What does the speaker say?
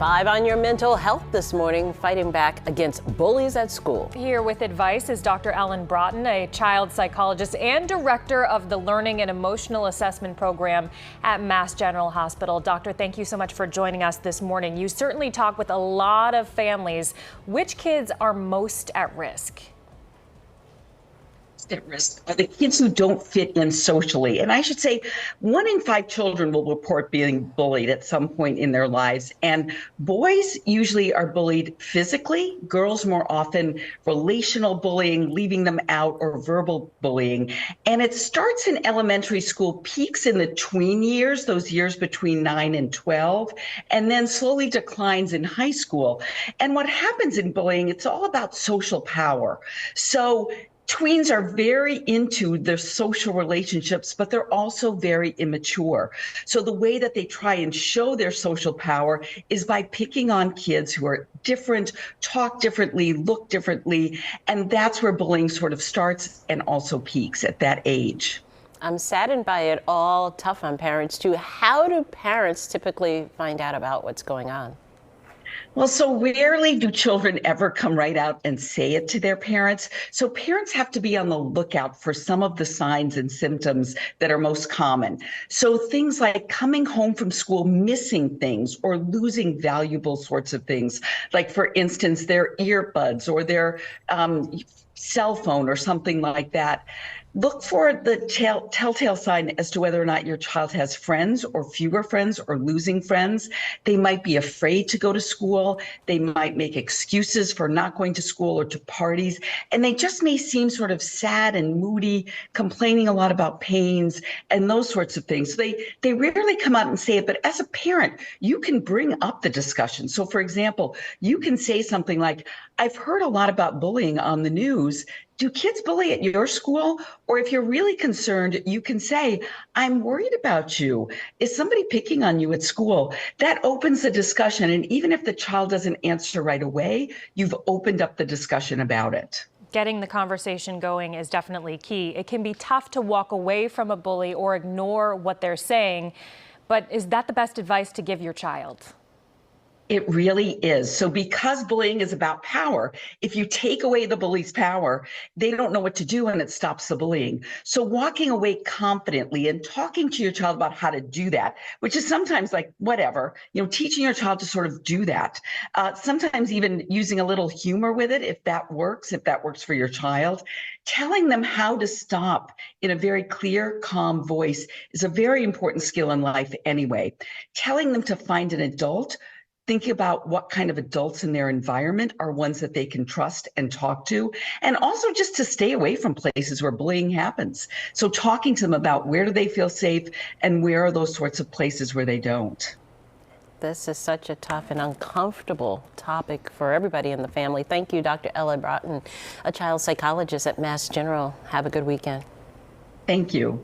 5 on your mental health this morning, fighting back against bullies at school. Here with advice is Dr. Braaten, a child psychologist and director of the Learning and Emotional Assessment Program at Mass General Hospital. Doctor, thank you so much for joining us this morning. You certainly talk with a lot of families. Which kids are most at risk? At risk are the kids who don't fit in socially. And I should say 1 in 5 children will report being bullied at some point in their lives. And boys usually are bullied physically, girls more often relational bullying, leaving them out, or verbal bullying. And it starts in elementary school, peaks in the tween years, those years between 9 and 12, and then slowly declines in high school. And what happens in bullying, it's all about social power. So tweens are very into their social relationships, but they're also very immature. So the way that they try and show their social power is by picking on kids who are different, talk differently, look differently. And that's where bullying sort of starts and also peaks at that age. I'm saddened by it all, tough on parents too. How do parents typically find out about what's going on? Well, so rarely do children ever come right out and say it to their parents. So parents have to be on the lookout for some of the signs and symptoms that are most common. So things like coming home from school, missing things or losing valuable sorts of things, like, for instance, their earbuds or their cell phone or something like that. Look for the telltale sign as to whether or not your child has friends or fewer friends or losing friends. They might be afraid to go to school. They might make excuses for not going to school or to parties. And they just may seem sort of sad and moody, complaining a lot about pains and those sorts of things. So they rarely come out and say it, but as a parent, you can bring up the discussion. So for example, you can say something like, I've heard a lot about bullying on the news. Do kids bully at your school? Or if you're really concerned, you can say, I'm worried about you. Is somebody picking on you at school? That opens the discussion. And even if the child doesn't answer right away, you've opened up the discussion about it. Getting the conversation going is definitely key. It can be tough to walk away from a bully or ignore what they're saying, but is that the best advice to give your child? It really is. So because bullying is about power, if you take away the bully's power, they don't know what to do and it stops the bullying. So walking away confidently and talking to your child about how to do that, which is sometimes like whatever, teaching your child to sort of do that. Sometimes even using a little humor with it, if that works for your child. Telling them how to stop in a very clear, calm voice is a very important skill in life anyway. Telling them to find an adult. Think about what kind of adults in their environment are ones that they can trust and talk to, and also just to stay away from places where bullying happens. So talking to them about where do they feel safe and where are those sorts of places where they don't. This is such a tough and uncomfortable topic for everybody in the family. Thank you, Dr. Braaten, a child psychologist at Mass General. Have a good weekend. Thank you.